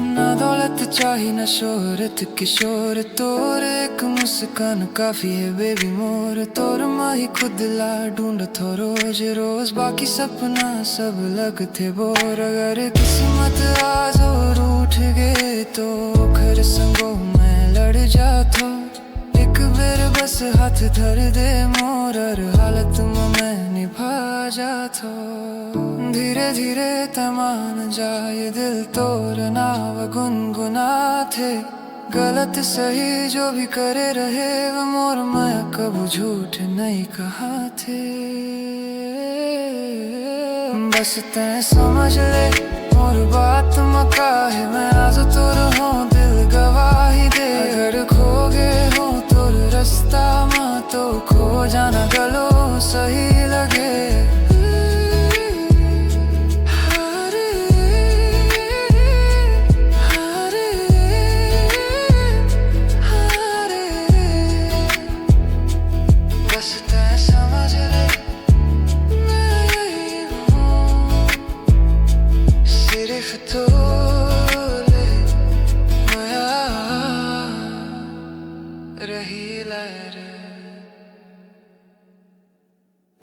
ना दौलत चाही ना शोहरत किशोर तोर एक मुस्कान काफी है बेबी मोर तोर माही खुद ला ढूंढ थो रोज रोज बाकी सपना सब लगते बोर अगर किस्मत आज और उठ गए तो खर संगो मैं लड़ जातो एक बेर बस हाथ धर दे मोर हर हालत में मैं निभा जातो धीरे धीरे तमान जाए दिल तोर नाव गुनगुना थे गलत सही जो भी करे रहे वो मोर मैं कब झूठ नहीं कहा थे बस तैं समझ ले मोर बात मका है मैं